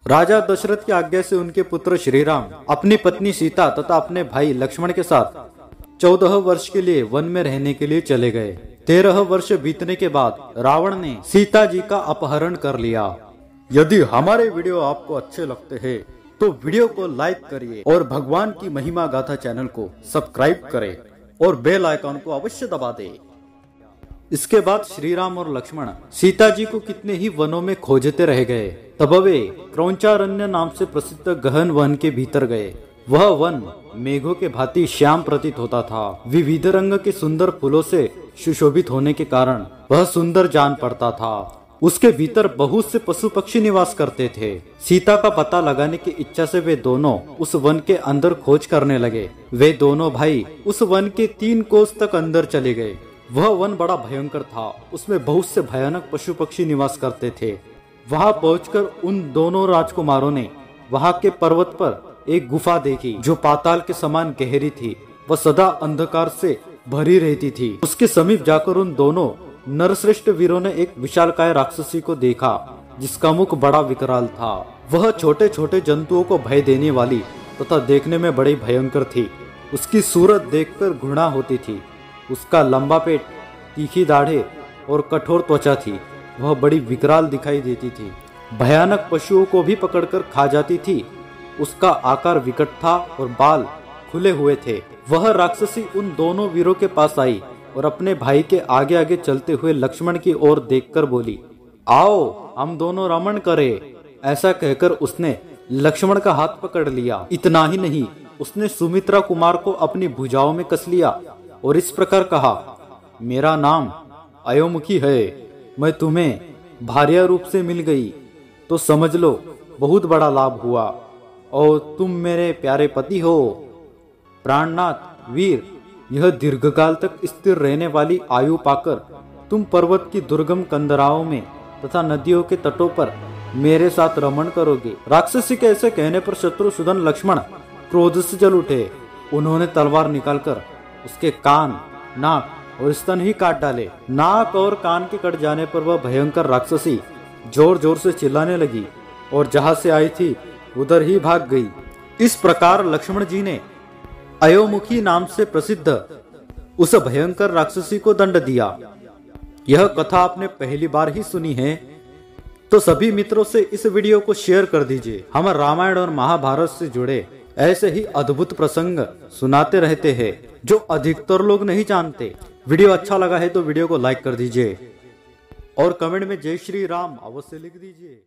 राजा दशरथ की आज्ञा से उनके पुत्र श्री राम अपनी पत्नी सीता तथा अपने भाई लक्ष्मण के साथ 14 वर्ष के लिए वन में रहने के लिए चले गए। 13 वर्ष बीतने के बाद रावण ने सीता जी का अपहरण कर लिया। यदि हमारे वीडियो आपको अच्छे लगते हैं तो वीडियो को लाइक करिए और भगवान की महिमा गाथा चैनल को सब्सक्राइब करें और बेल आइकॉन को अवश्य दबा दें। इसके बाद श्री राम और लक्ष्मण सीता जी को कितने ही वनों में खोजते रह गए। तब वे क्रौंचारण्य नाम से प्रसिद्ध गहन वन के भीतर गए। वह वन मेघों के भांति श्याम प्रतीत होता था। विविध रंग के सुंदर फूलों से सुशोभित होने के कारण वह सुंदर जान पड़ता था। उसके भीतर बहुत से पशु पक्षी निवास करते थे। सीता का पता लगाने की इच्छा से वे दोनों उस वन के अंदर खोज करने लगे। वे दोनों भाई उस वन के 3 कोस तक अंदर चले गए। वह वन बड़ा भयंकर था। उसमें बहुत से भयानक पशु पक्षी निवास करते थे। वहां पहुंचकर उन दोनों राजकुमारों ने वहां के पर्वत पर एक गुफा देखी जो पाताल के समान गहरी थी। वह सदा अंधकार से भरी रहती थी। उसके समीप जाकर उन दोनों नरश्रेष्ठ वीरों ने एक विशालकाय राक्षसी को देखा जिसका मुख बड़ा विकराल था। वह छोटे छोटे जंतुओं को भय देने वाली तथा देखने में बड़ी भयंकर थी। उसकी सूरत देखकर घृणा होती थी। उसका लंबा पेट, तीखी दाढ़ें और कठोर त्वचा थी। वह बड़ी विकराल दिखाई देती थी। भयानक पशुओं को भी पकड़कर खा जाती थी। उसका आकार विकट था और बाल खुले हुए थे। वह राक्षसी उन दोनों वीरों के पास आई और अपने भाई के आगे आगे चलते हुए लक्ष्मण की ओर देखकर बोली, आओ हम दोनों रमण करें। ऐसा कहकर उसने लक्ष्मण का हाथ पकड़ लिया। इतना ही नहीं, उसने सुमित्रा कुमार को अपनी भुजाओं में कस लिया और इस प्रकार कहा, मेरा नाम अयोमुखी है। मैं तुम्हें भार्या रूप से मिल गई तो समझ लो बहुत बड़ा लाभ हुआ और तुम मेरे प्यारे पति हो। प्राणनाथ वीर, यह दीर्घकाल तक स्थिर रहने वाली आयु पाकर तुम पर्वत की दुर्गम कंदराओं में तथा नदियों के तटों पर मेरे साथ रमण करोगे। राक्षसी के ऐसे कहने पर शत्रुसूदन लक्ष्मण क्रोध से जल उठे। उन्होंने तलवार निकालकर उसके कान, नाक और स्तन ही काट डाले। नाक और कान के कट जाने पर वह भयंकर राक्षसी जोर जोर से चिल्लाने लगी और जहां से आई थी उधर ही भाग गई। इस प्रकार लक्ष्मण जी ने अयोमुखी नाम से प्रसिद्ध उस भयंकर राक्षसी को दंड दिया। यह कथा आपने पहली बार ही सुनी है तो सभी मित्रों से इस वीडियो को शेयर कर दीजिए। हम रामायण और महाभारत से जुड़े ऐसे ही अद्भुत प्रसंग सुनाते रहते हैं जो अधिकतर लोग नहीं जानते। वीडियो अच्छा लगा है तो वीडियो को लाइक कर दीजिए और कमेंट में जय श्री राम अवश्य लिख दीजिए।